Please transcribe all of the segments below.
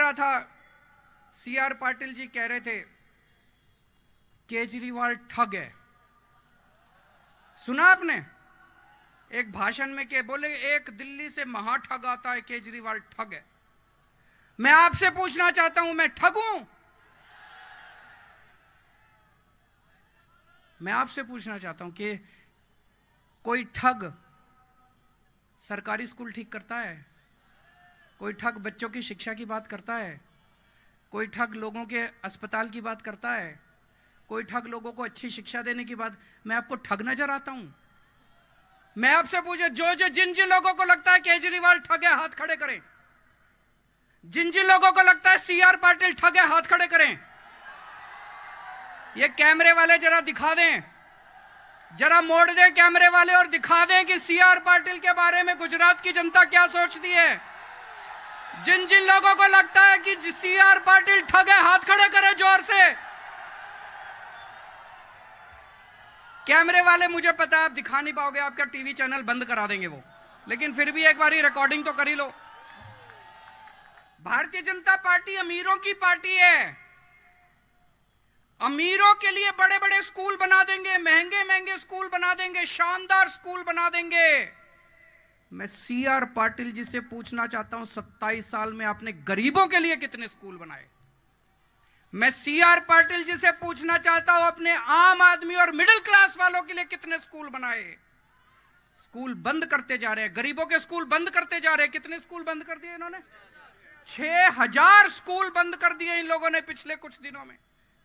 रहा था, CR पाटिल जी कह रहे थे केजरीवाल ठग है। सुना आपने? एक भाषण में के बोले एक दिल्ली से महा ठग आता है, केजरीवाल ठग है। मैं आपसे पूछना चाहता हूं, मैं ठग हूं? मैं आपसे पूछना चाहता हूं कि कोई ठग सरकारी स्कूल ठीक करता है? कोई ठग बच्चों की शिक्षा की बात करता है? कोई ठग लोगों के अस्पताल की बात करता है? कोई ठग लोगों को अच्छी शिक्षा देने की बात? मैं आपको ठग नजर आता हूं? मैं आपसे पूछे, जिन जिन लोगों को लगता है केजरीवाल ठग है, हाथ खड़े करें। जिन जिन लोगों को लगता है CR पाटिल ठग है, हाथ खड़े करें। ये कैमरे वाले जरा दिखा दें, जरा मोड़ दें कैमरे वाले और दिखा दें कि CR पाटिल के बारे में गुजरात की जनता क्या सोचती है। जिन जिन लोगों को लगता है कि CR पाटिल ठग है, हाथ खड़े करें जोर से। कैमरे वाले, मुझे पता है आप दिखा नहीं पाओगे, आपका टीवी चैनल बंद करा देंगे वो, लेकिन फिर भी एक बारी रिकॉर्डिंग तो कर ही लो। भारतीय जनता पार्टी अमीरों की पार्टी है। अमीरों के लिए बड़े बड़े स्कूल बना देंगे, महंगे महंगे स्कूल बना देंगे, शानदार स्कूल बना देंगे। मैं CR पाटिल जी से पूछना चाहता हूं, 27 साल में आपने गरीबों के लिए कितने स्कूल बनाए? मैं CR पाटिल जी से पूछना चाहता हूं, अपने आम आदमी और मिडिल क्लास वालों के लिए कितने स्कूल बनाए? स्कूल बंद करते जा रहे हैं, गरीबों के स्कूल बंद करते जा रहे हैं। कितने स्कूल बंद कर दिए इन्होंने? 6000 स्कूल बंद कर दिए इन लोगों ने पिछले कुछ दिनों में।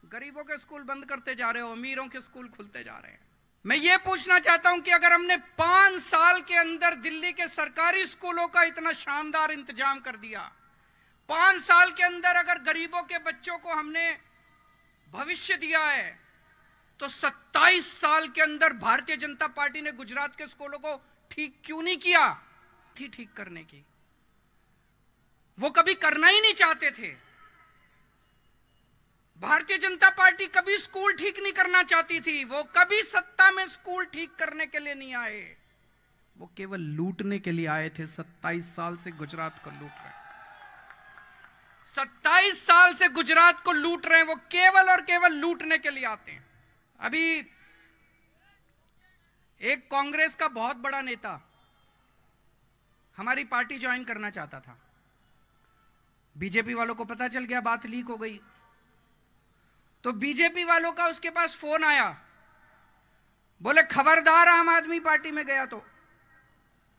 गरीबों के स्कूल बंद करते जा रहे हो, अमीरों के स्कूल खुलते जा रहे हैं। मैं ये पूछना चाहता हूं कि अगर हमने 5 साल के अंदर दिल्ली के सरकारी स्कूलों का इतना शानदार इंतजाम कर दिया, 5 साल के अंदर अगर गरीबों के बच्चों को हमने भविष्य दिया है, तो 27 साल के अंदर भारतीय जनता पार्टी ने गुजरात के स्कूलों को ठीक क्यों नहीं किया? ठीक करने की वो कभी करना ही नहीं चाहते थे। भारतीय जनता पार्टी कभी स्कूल ठीक नहीं करना चाहती थी। वो कभी सत्ता में स्कूल ठीक करने के लिए नहीं आए, वो केवल लूटने के लिए आए थे। 27 साल से गुजरात को लूट रहे हैं, 27 साल से गुजरात को लूट रहे हैं। वो केवल और केवल लूटने के लिए आते हैं। अभी एक कांग्रेस का बहुत बड़ा नेता हमारी पार्टी ज्वाइन करना चाहता था। बीजेपी वालों को पता चल गया, बात लीक हो गई, तो बीजेपी वालों का उसके पास फोन आया, बोले खबरदार आम आदमी पार्टी में गया तो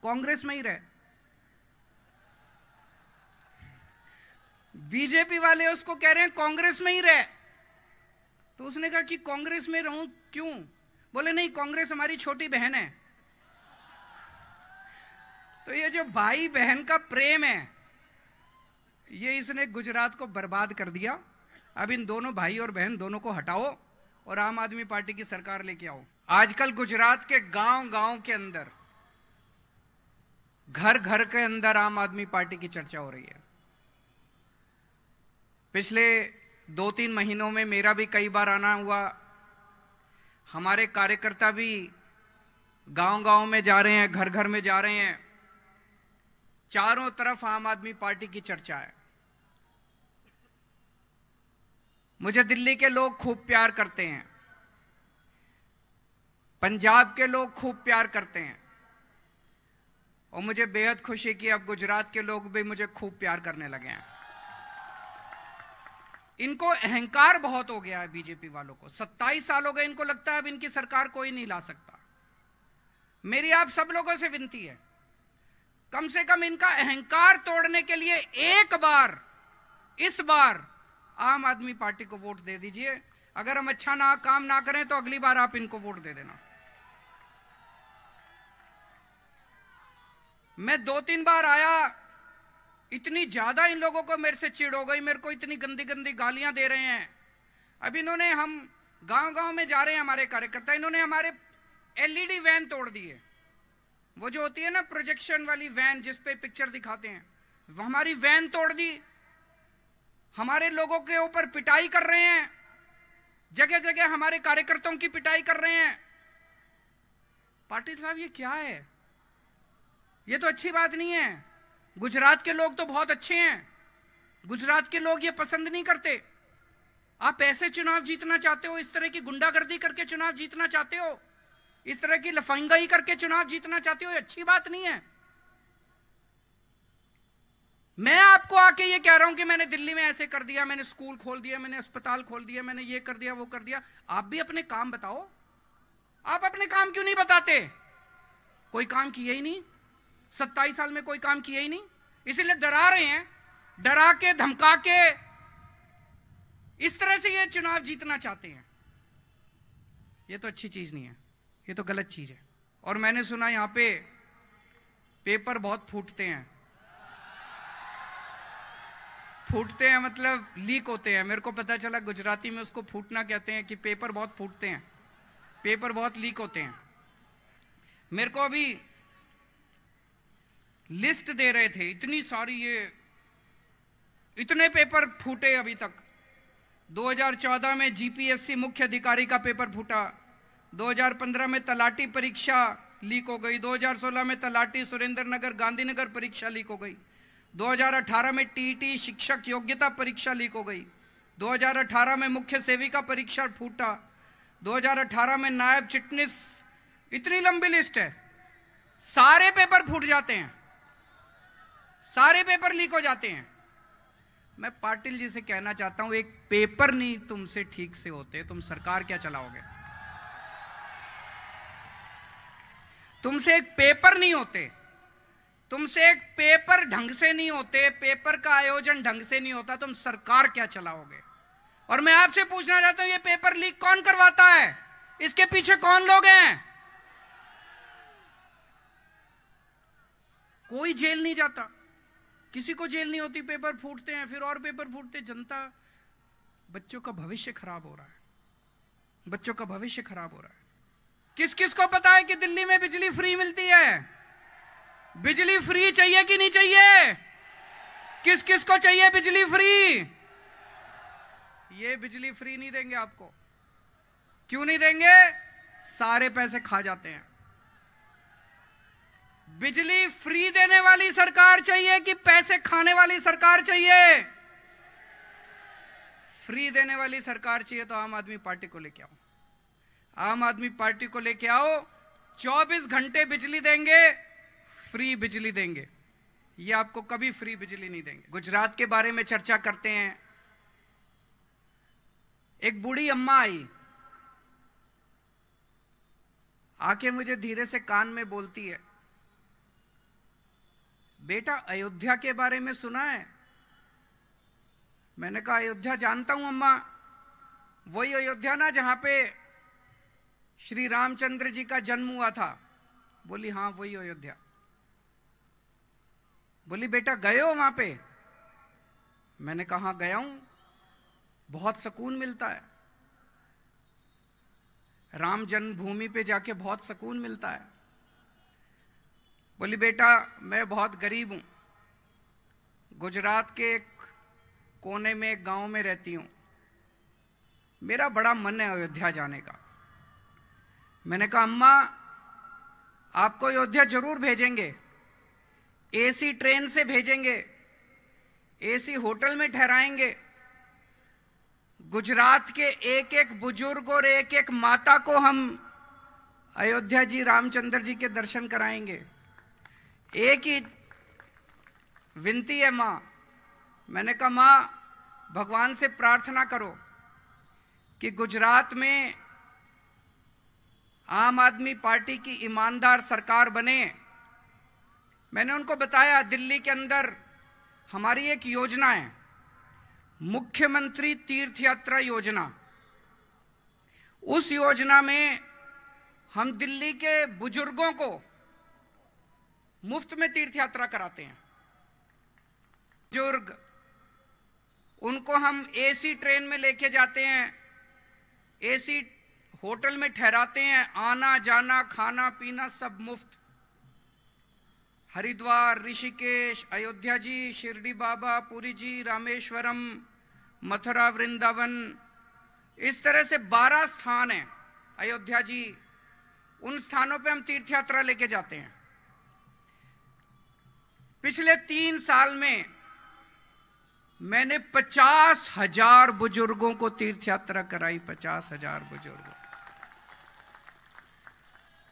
कांग्रेस में ही रहे। बीजेपी वाले उसको कह रहे हैं कांग्रेस में ही रहे, तो उसने कहा कि कांग्रेस में रहूं क्यों? बोले नहीं, कांग्रेस हमारी छोटी बहन है। तो ये जो भाई बहन का प्रेम है, ये इसने गुजरात को बर्बाद कर दिया। अब इन दोनों भाई और बहन दोनों को हटाओ और आम आदमी पार्टी की सरकार लेके आओ। आजकल गुजरात के गांव-गांव के अंदर, घर-घर के अंदर आम आदमी पार्टी की चर्चा हो रही है। पिछले 2-3 महीनों में मेरा भी कई बार आना हुआ। हमारे कार्यकर्ता भी गांव-गांव में जा रहे हैं, घर-घर में जा रहे हैं। चारों तरफ आम आदमी पार्टी की चर्चा है। मुझे दिल्ली के लोग खूब प्यार करते हैं, पंजाब के लोग खूब प्यार करते हैं, और मुझे बेहद खुशी कि अब गुजरात के लोग भी मुझे खूब प्यार करने लगे हैं। इनको अहंकार बहुत हो गया है बीजेपी वालों को। 27 साल हो गए, इनको लगता है अब इनकी सरकार कोई नहीं ला सकता। मेरी आप सब लोगों से विनती है, कम से कम इनका अहंकार तोड़ने के लिए एक बार, इस बार आम आदमी पार्टी को वोट दे दीजिए। अगर हम अच्छा काम ना करें तो अगली बार आप इनको वोट दे देना। मैं 2-3 बार आया, इतनी ज्यादा इन लोगों को मेरे से चिढ़ हो गई, मेरे को इतनी गंदी गंदी गालियां दे रहे हैं। अब इन्होंने, हम गांव-गांव में जा रहे हैं हमारे कार्यकर्ता, इन्होंने हमारे LED वैन तोड़ दी है। वो जो होती है ना प्रोजेक्शन वाली वैन जिस पे पिक्चर दिखाते हैं, वो हमारी वैन तोड़ दी। हमारे लोगों के ऊपर पिटाई कर रहे हैं, जगह जगह हमारे कार्यकर्ताओं की पिटाई कर रहे हैं। पाटिल साहब, ये क्या है? ये तो अच्छी बात नहीं है। गुजरात के लोग तो बहुत अच्छे हैं, गुजरात के लोग ये पसंद नहीं करते। आप ऐसे चुनाव जीतना चाहते हो, इस तरह की गुंडागर्दी करके चुनाव जीतना चाहते हो, इस तरह की लफंगाई करके चुनाव जीतना चाहते हो, ये अच्छी बात नहीं है। मैं आपको आके ये कह रहा हूं कि मैंने दिल्ली में ऐसे कर दिया, मैंने स्कूल खोल दिया, मैंने अस्पताल खोल दिया, मैंने ये कर दिया, वो कर दिया। आप भी अपने काम बताओ। आप अपने काम क्यों नहीं बताते? कोई काम किए ही नहीं, 27 साल में कोई काम किए ही नहीं, इसीलिए डरा रहे हैं। डरा के धमका के इस तरह से ये चुनाव जीतना चाहते हैं। ये तो अच्छी चीज नहीं है, ये तो गलत चीज है। और मैंने सुना यहां पे पेपर बहुत फूटते हैं। फूटते हैं मतलब लीक होते हैं। मेरे को पता चला गुजराती में उसको फूटना कहते हैं, कि पेपर बहुत फूटते हैं, पेपर बहुत लीक होते हैं। मेरे को अभी लिस्ट दे रहे थे, इतनी सारी, ये इतने पेपर फूटे अभी तक। 2014 में जीपीएससी मुख्य अधिकारी का पेपर फूटा, 2015 में तलाटी परीक्षा लीक हो गई, 2016 में तलाटी सुरेंद्रनगर गांधीनगर परीक्षा लीक हो गई, 2018 में टीईटी शिक्षक योग्यता परीक्षा लीक हो गई, 2018 में मुख्य सेविका परीक्षा फूटा, 2018 में नायब चिटनीस, इतनी लंबी लिस्ट है। सारे पेपर फूट जाते हैं, सारे पेपर लीक हो जाते हैं। मैं पाटिल जी से कहना चाहता हूं, एक पेपर नहीं तुमसे ठीक से होते, तुम सरकार क्या चलाओगे? तुमसे एक पेपर नहीं होते, तुमसे एक पेपर ढंग से नहीं होते, पेपर का आयोजन ढंग से नहीं होता, तुम सरकार क्या चलाओगे? और मैं आपसे पूछना चाहता हूं, ये पेपर लीक कौन करवाता है? इसके पीछे कौन लोग हैं? कोई जेल नहीं जाता, किसी को जेल नहीं होती, पेपर फूटते हैं, फिर और पेपर फूटते। जनता, बच्चों का भविष्य खराब हो रहा है, बच्चों का भविष्य खराब हो रहा है। किस किस को पता है कि दिल्ली में बिजली फ्री मिलती है? बिजली फ्री चाहिए कि नहीं चाहिए? किस किस को चाहिए बिजली फ्री? ये बिजली फ्री नहीं देंगे आपको। क्यों नहीं देंगे? सारे पैसे खा जाते हैं। बिजली फ्री देने वाली सरकार चाहिए कि पैसे खाने वाली सरकार चाहिए? फ्री देने वाली सरकार चाहिए तो आम आदमी पार्टी को लेके आओ, आम आदमी पार्टी को लेके आओ। 24 घंटे बिजली देंगे, फ्री बिजली देंगे। ये आपको कभी फ्री बिजली नहीं देंगे। गुजरात के बारे में चर्चा करते हैं। एक बूढ़ी अम्मा आई, आके मुझे धीरे से कान में बोलती है, बेटा अयोध्या के बारे में सुना है? मैंने कहा अयोध्या जानता हूं अम्मा, वही अयोध्या ना जहां पे श्री रामचंद्र जी का जन्म हुआ था? बोली हां वही अयोध्या। बोली बेटा गए हो वहां पे? मैंने कहा गया हूं, बहुत सुकून मिलता है, राम जन्मभूमि पे जाके बहुत सुकून मिलता है। बोली बेटा मैं बहुत गरीब हूं, गुजरात के एक कोने में एक गांव में रहती हूं, मेरा बड़ा मन है अयोध्या जाने का। मैंने कहा अम्मा आपको अयोध्या जरूर भेजेंगे, एसी ट्रेन से भेजेंगे, एसी होटल में ठहराएंगे, गुजरात के एक एक बुजुर्ग और एक एक माता को हम अयोध्या जी रामचंद्र जी के दर्शन कराएंगे। एक ही विनती है मां। मैंने कहा मां भगवान से प्रार्थना करो कि गुजरात में आम आदमी पार्टी की ईमानदार सरकार बने। मैंने उनको बताया दिल्ली के अंदर हमारी एक योजना है, मुख्यमंत्री तीर्थ यात्रा योजना। उस योजना में हम दिल्ली के बुजुर्गों को मुफ्त में तीर्थ यात्रा कराते हैं। बुजुर्ग उनको हम एसी ट्रेन में लेके जाते हैं, एसी होटल में ठहराते हैं, आना जाना खाना पीना सब मुफ्त। हरिद्वार, ऋषिकेश, अयोध्या जी, शिरडी बाबा, पुरी जी, रामेश्वरम, मथुरा, वृंदावन, इस तरह से 12 स्थान हैं अयोध्या जी। उन स्थानों पे हम तीर्थ यात्रा लेके जाते हैं। पिछले 3 साल में मैंने 50,000 बुजुर्गों को तीर्थ यात्रा कराई, 50,000 बुजुर्गों।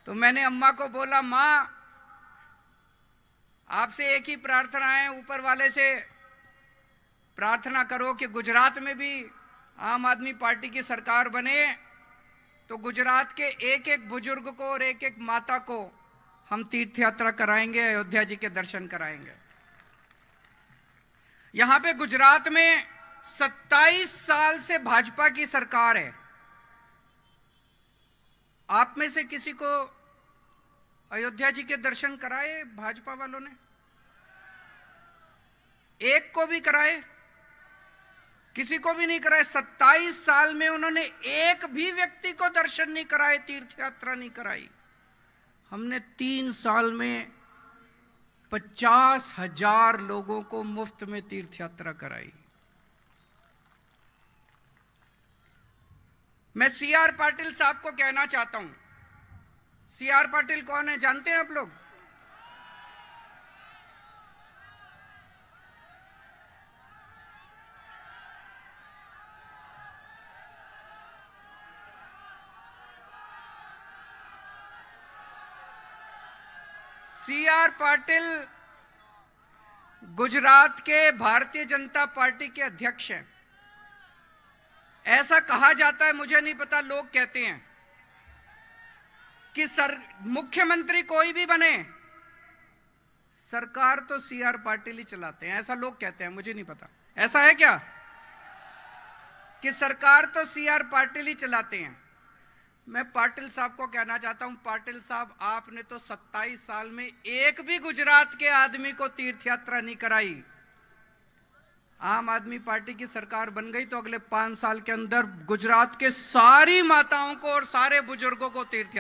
तो मैंने अम्मा को बोला, मां आपसे एक ही प्रार्थना है, ऊपर वाले से प्रार्थना करो कि गुजरात में भी आम आदमी पार्टी की सरकार बने तो गुजरात के एक एक बुजुर्ग को और एक एक माता को हम तीर्थ यात्रा कराएंगे, अयोध्या जी के दर्शन कराएंगे। यहां पे गुजरात में 27 साल से भाजपा की सरकार है। आप में से किसी को अयोध्या जी के दर्शन कराए भाजपा वालों ने? एक को भी कराए? किसी को भी नहीं कराए। 27 साल में उन्होंने एक भी व्यक्ति को दर्शन नहीं कराए, तीर्थ यात्रा नहीं कराई। हमने 3 साल में 50,000 लोगों को मुफ्त में तीर्थ यात्रा कराई। मैं सीआर पाटिल साहब को कहना चाहता हूं। सीआर पाटिल कौन है जानते हैं आप लोग? सीआर पाटिल गुजरात के भारतीय जनता पार्टी के अध्यक्ष हैं। ऐसा कहा जाता है, मुझे नहीं पता, लोग कहते हैं कि मुख्यमंत्री कोई भी बने, सरकार तो सीआर पाटिल ही चलाते हैं। ऐसा लोग कहते हैं, मुझे नहीं पता ऐसा है क्या कि सरकार तो सीआर पाटिल ही चलाते हैं। मैं पाटिल साहब को कहना चाहता हूं, पाटिल साहब आपने तो 27 साल में एक भी गुजरात के आदमी को तीर्थ यात्रा नहीं कराई। आम आदमी पार्टी की सरकार बन गई तो अगले 5 साल के अंदर गुजरात के सारी माताओं को और सारे बुजुर्गों को तीर्थ यात्रा